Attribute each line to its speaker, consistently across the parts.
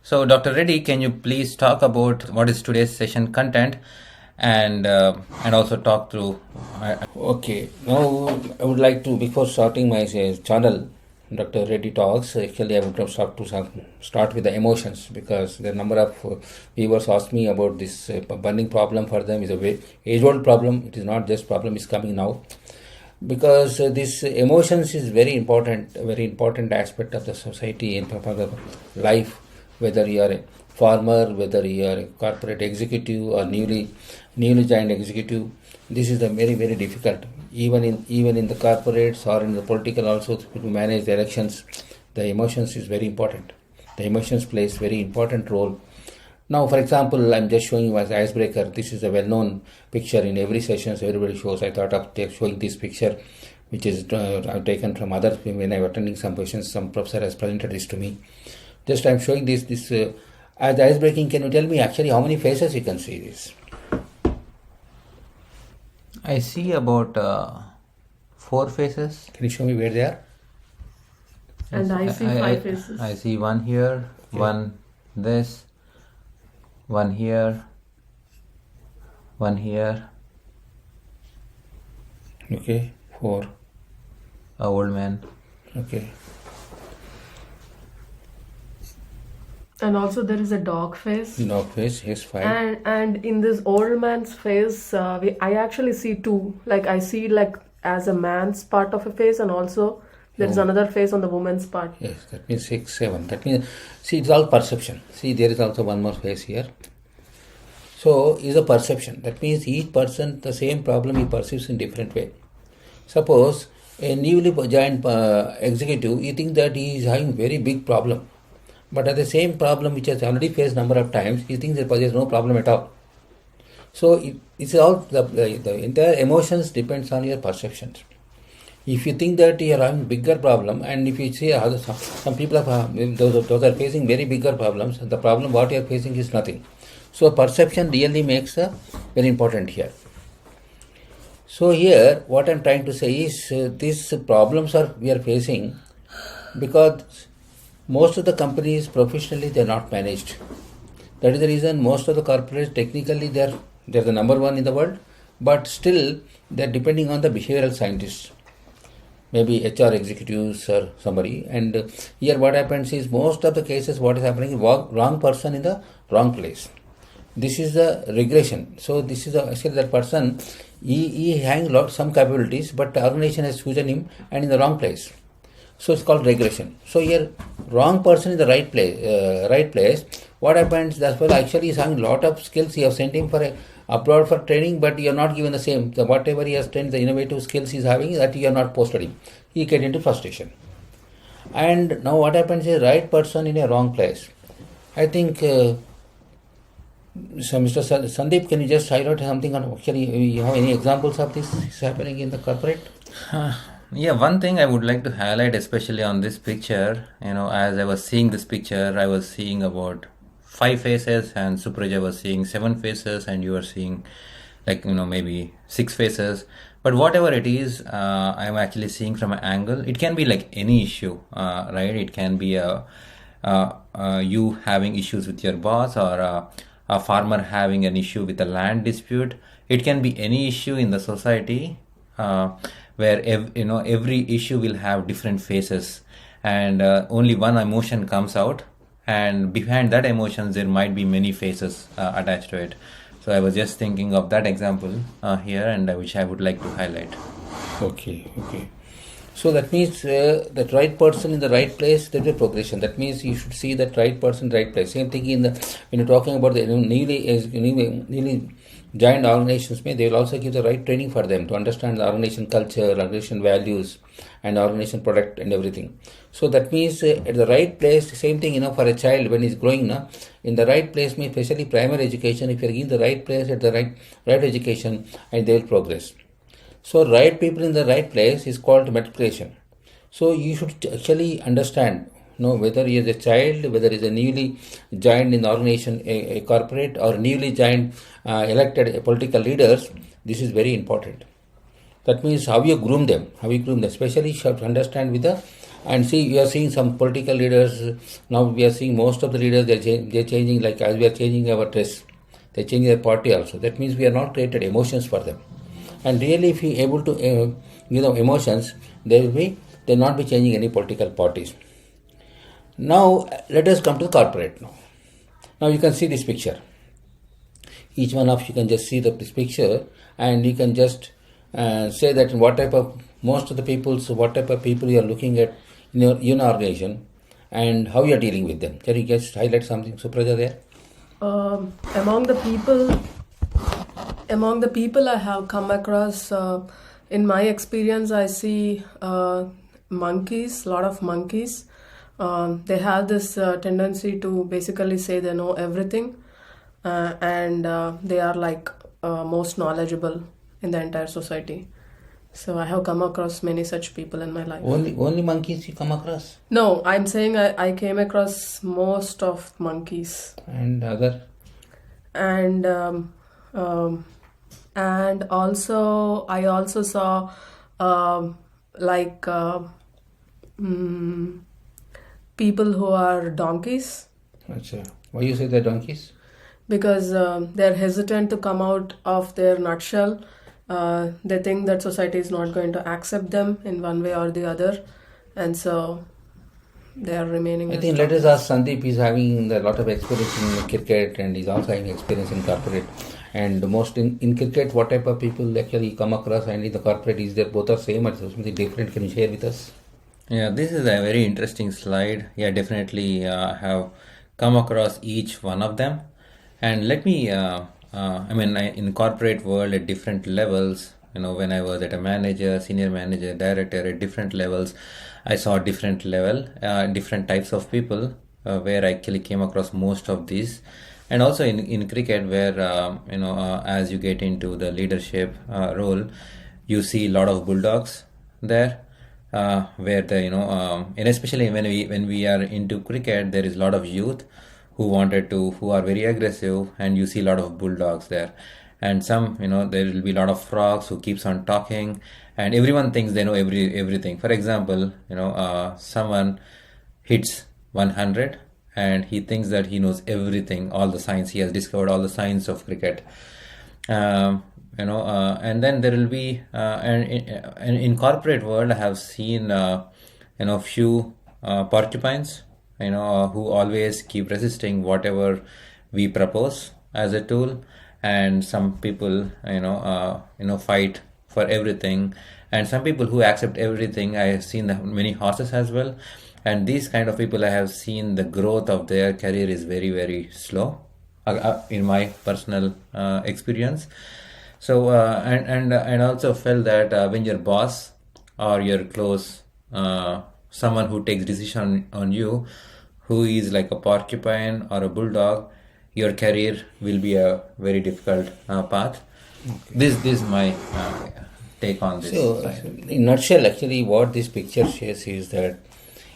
Speaker 1: So, Dr. Reddy, can you please talk about what is today's session content and also talk through?
Speaker 2: Okay, now I would like to, before starting my channel, Dr. Reddy Talks, actually I would have start with the emotions, because the number of viewers asked me about this burning problem. For them is a age-old problem. It is not just problem is coming now, because this emotions is very important, a very important aspect of the society and for the life, whether you are a farmer, whether you are a corporate executive or newly joined executive. This is a very difficult, even in the corporates or in the political also, to manage the elections. The emotions is very important. The emotions plays very important role. Now, for example, I'm just showing you as icebreaker. This is a well-known picture in every sessions. Everybody shows. I thought of showing this picture, which is I've taken from others when I'm attending some questions. Some professor has presented this to me. Just I'm showing this as icebreaking. Can you tell me actually how many faces you can see this?
Speaker 1: I see about 4 faces.
Speaker 2: Can you show me where they are?
Speaker 3: And I see 5 faces.
Speaker 1: I see one here, one this, one here, one here.
Speaker 2: Okay, 4.
Speaker 1: A old man.
Speaker 2: Okay.
Speaker 3: And also there is a dog face.
Speaker 2: Dog face, yes, 5.
Speaker 3: And in this old man's face, I actually see 2. Like I see like as a man's part of a face, and also there is another face on the woman's part.
Speaker 2: Yes, that means 6, 7. That means, see, it's all perception. See, there is also one more face here. So, is a perception. That means each person, the same problem he perceives in different way. Suppose a newly joined executive, you think that he is having very big problem. But at the same problem which has already faced number of times, he thinks that there is no problem at all. So, it's all, the entire emotions depends on your perceptions. If you think that you are having bigger problem, and if you see some people are those are facing very bigger problems, the problem what you are facing is nothing. So perception really makes very important here. So here what I am trying to say is these problems we are facing because most of the companies professionally they are not managed. That is the reason most of the corporates technically they are the number one in the world, but still they are depending on the behavioral scientists. Maybe HR executives or somebody, and here what happens is most of the cases what is happening is wrong person in the wrong place. This is the regression. So this is actually that person he having some capabilities, but the organization has chosen him and in the wrong place. So it's called regression. So here wrong person in the right place. What happens? That's why actually he's having lot of skills. You have sent him for abroad for training, but you are not given the same. Whatever he has trained, the innovative skills he's having, that you are not posted him. He get into frustration. And now what happens is right person in a wrong place. I think, so Mr. Sandeep, can you just highlight something on, actually, you have any examples of this is happening in the corporate?
Speaker 1: Yeah, one thing I would like to highlight, especially on this picture, as I was seeing this picture, I was seeing about 5 faces, and Supraja was seeing 7 faces, and you were seeing maybe 6 faces. But whatever it is, I'm actually seeing from an angle. It can be like any issue, right? It can be you having issues with your boss, or a farmer having an issue with a land dispute. It can be any issue in the society, where every issue will have different faces, and only one emotion comes out, and behind that emotions there might be many faces attached to it. So I was just thinking of that example here, and which I would like to highlight.
Speaker 2: Okay. So that means that right person in the right place, there is a progression. That means you should see that right person, right place. Same thing when you're talking about the newly joined organizations, they will also give the right training for them to understand the organization culture, organization values, and organization product and everything. So that means at the right place, same thing, for a child when he's growing, in the right place means especially primary education. If you're in the right place at the right education, and they will progress. So right people in the right place is called multiplication. So you should actually understand, whether he is a child, whether he is a newly joined in the organization, a corporate, or newly joined elected political leaders. This is very important. That means how you groom them, especially you have to understand with the And see, you are seeing some political leaders. Now we are seeing most of the leaders, they're changing, like as we are changing our dress, they're changing their party also. That means we are not created emotions for them. And really, if you able to give them emotions, they'll not be changing any political parties. Now let us come to the corporate now. Now you can see this picture. Each one of you can just see this picture, and you can just say that what type of most of the people, so what type of people you are looking at in your organization, and how you are dealing with them. Can you just highlight something, Supraja, there?
Speaker 3: Among the people I have come across, in my experience, I see monkeys, a lot of monkeys. They have this tendency to basically say they know everything, and they are like most knowledgeable in the entire society. So I have come across many such people in my life.
Speaker 2: Only monkeys you come across?
Speaker 3: No, I'm saying I came across most of monkeys.
Speaker 2: And other?
Speaker 3: And also I also saw like people who are donkeys,
Speaker 2: Achha. Why you say they're donkeys?
Speaker 3: because they're hesitant to come out of their nutshell. They think that society is not going to accept them in one way or the other, and so they are remaining.
Speaker 2: I
Speaker 3: as
Speaker 2: think let us
Speaker 3: donkeys.
Speaker 2: ask Sandeep. He's having a lot of experience in cricket, and he's also having experience in corporate. And most in cricket, what type of people actually come across, and in the corporate, is there both are same or something different? Can you share with us?
Speaker 1: Yeah, this is a very interesting slide. Yeah, definitely have come across each one of them. And let me, in corporate world at different levels, when I was at a manager, senior manager, director at different levels, I saw different different types of people where I actually came across most of these. And also in cricket where, as you get into the leadership role, you see a lot of bulldogs there. Where and especially when we are into cricket, there is a lot of youth who are very aggressive, and you see a lot of bulldogs there. And some, there will be a lot of frogs who keeps on talking, and everyone thinks they know everything. For example, someone hits 100, and he thinks that he knows everything, all the science. He has discovered all the science of cricket. And then there will be and in corporate world, I have seen few porcupines, who always keep resisting whatever we propose as a tool. And some people fight for everything, and some people who accept everything. I have seen many horses as well, and these kind of people, I have seen the growth of their career is very, very slow, in my personal experience. So and also felt that when your boss or your close someone who takes decision on you, who is like a porcupine or a bulldog, your career will be a very difficult path. This is my take on this
Speaker 2: So,
Speaker 1: slide.
Speaker 2: in nutshell, actually, what this picture shows is that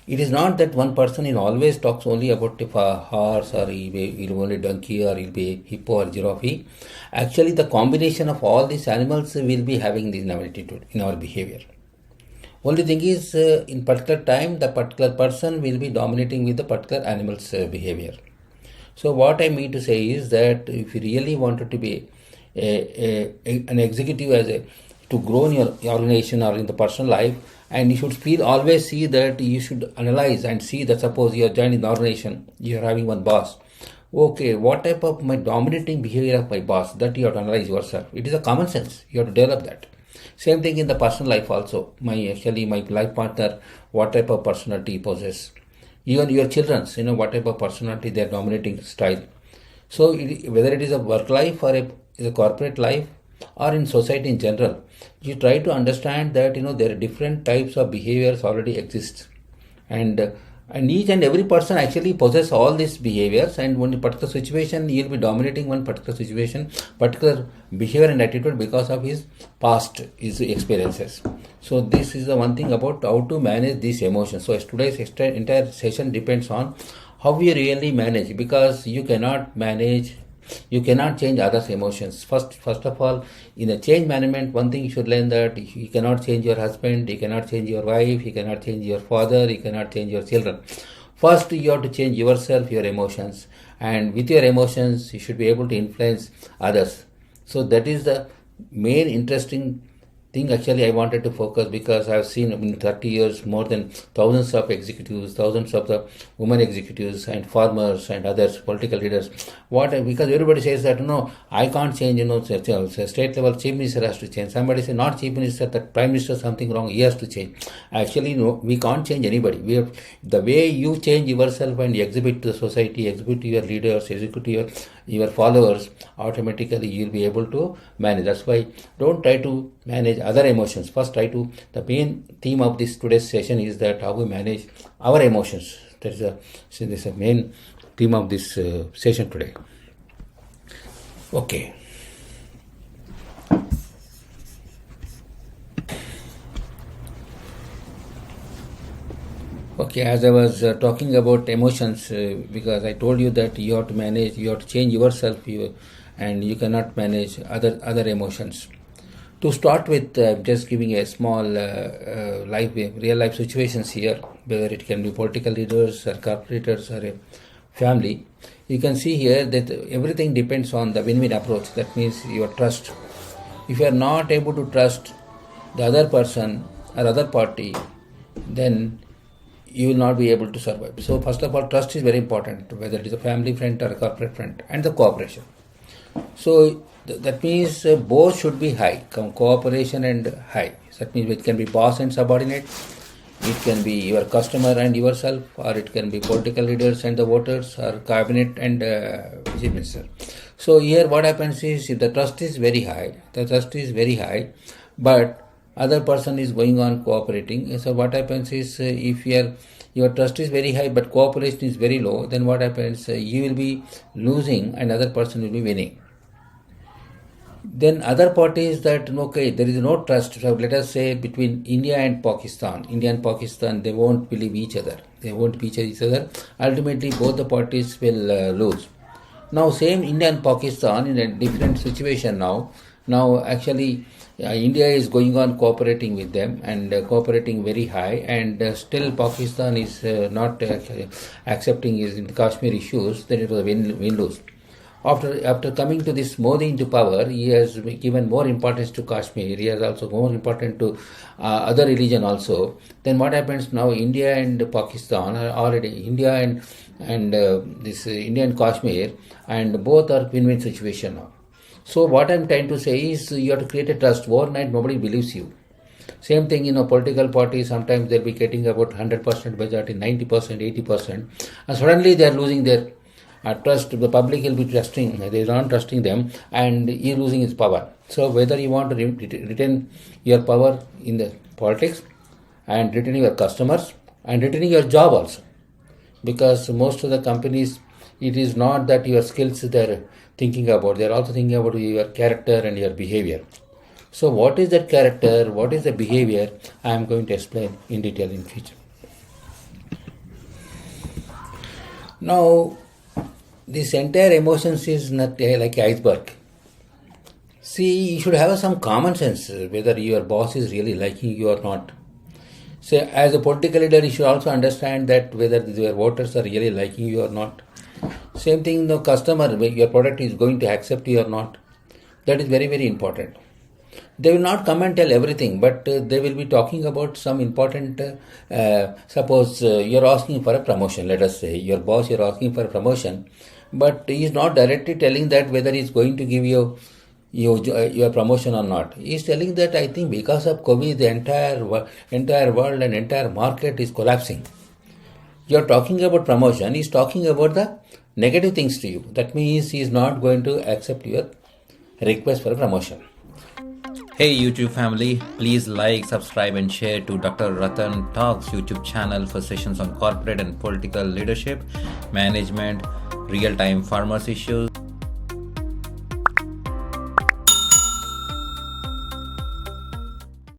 Speaker 2: it is not that one person is always talks only about if a horse or he'll only donkey or he'll be hippo or giraffe. Actually, the combination of all these animals will be having this attitude in our behavior. Only thing is, in particular time, the particular person will be dominating with the particular animal's behavior. So what I mean to say is that if you really wanted to be an executive to grow in your organization or in the personal life, and you should always see that you should analyze and see that suppose you are joining the organization, you are having one boss. Okay, what type of my dominating behavior of my boss, that you have to analyze yourself. It is a common sense. You have to develop that. Same thing in the personal life also. My life partner, what type of personality he possesses. Even your children's, what type of personality, their dominating style. So whether it is a work life or is a corporate life or in society in general, you try to understand that there are different types of behaviors already exist, and each and every person actually possess all these behaviors, and when in a particular situation he'll be dominating one particular situation, particular behavior and attitude because of his past, his experiences. So this is the one thing about how to manage these emotions. So today's entire session depends on how we really manage, because you cannot manage You cannot change others' emotions. First of all, in a change management, one thing you should learn that you cannot change your husband, you cannot change your wife, you cannot change your father, you cannot change your children. First, you have to change yourself, your emotions, and with your emotions, you should be able to influence others. So that is the main interesting thing actually I wanted to focus, because I've seen in 30 years more than thousands of executives, thousands of the women executives and farmers and others, political leaders. Because everybody says that, no, I can't change, state level chief minister has to change. Somebody say not chief minister, that prime minister something wrong, he has to change. Actually, no, we can't change anybody. The way you change yourself and exhibit to the society, exhibit to your leaders, exhibit to your followers, automatically you'll be able to manage. That's why don't try to manage other emotions. First, the main theme of this today's session is that how we manage our emotions. This is the main theme of this session today. Okay. Okay, as I was talking about emotions, because I told you that you have to manage, you have to change yourself, and you cannot manage other emotions. To start with, just giving a small real life situations here, whether it can be political leaders or corporators or a family. You can see here that everything depends on the win-win approach. That means your trust. If you are not able to trust the other person or other party, then you will not be able to survive. So first of all, trust is very important, whether it is a family friend or a corporate friend, and the cooperation. So that means both should be high, cooperation and high. So that means it can be boss and subordinate, it can be your customer and yourself, or it can be political leaders and the voters, or cabinet and chief minister. So here what happens is, if the trust is very high, but other person is going on cooperating. So what happens is, if your trust is very high but cooperation is very low, then what happens? You will be losing and other person will be winning. Then other parties that, okay, there is no trust. So let us say between India and Pakistan, they won't believe each other. Ultimately, both the parties will lose. Now, same India and Pakistan in a different situation now. Now, actually, India is going on cooperating with them and cooperating very high, and still Pakistan is not accepting his Kashmir issues. Then it was a win-lose. After coming to this Modi into power, he has given more importance to Kashmir. He has also more important to other religion also. Then what happens now? India and Pakistan are already India and India and Kashmir, and both are win-win situation now. So what I'm trying to say is, you have to create a trust. Overnight, nobody believes you. Same thing, political parties, sometimes they'll be getting about 100% majority, 90%, 80%, and suddenly they're losing their trust. The public will be they're not trusting them, and he's losing his power. So whether you want to retain your power in the politics, and retaining your customers, and retaining your job also, because most of the companies, it is not that your skills they're thinking about, they're also thinking about your character and your behavior. So what is that character, what is the behavior, I am going to explain in detail in future. Now, this entire emotions is not like iceberg. See, you should have some common sense, whether your boss is really liking you or not. So as a political leader, you should also understand that whether your voters are really liking you or not. Same thing, the customer, your product is going to accept you or not. That is very, very important. They will not come and tell everything, but they will be talking about some important, suppose you're asking for a promotion, let us say, your boss, you're asking for a promotion, but he is not directly telling that whether he is going to give you your promotion or not. He is telling that, I think because of COVID, the entire world and entire market is collapsing. You're talking about promotion, he's talking about the negative things to you. That means he is not going to accept your request for a promotion.
Speaker 1: Hey YouTube family, please like, subscribe and share to Dr. Ratan Talks YouTube channel for sessions on corporate and political leadership, management, real-time farmers issues,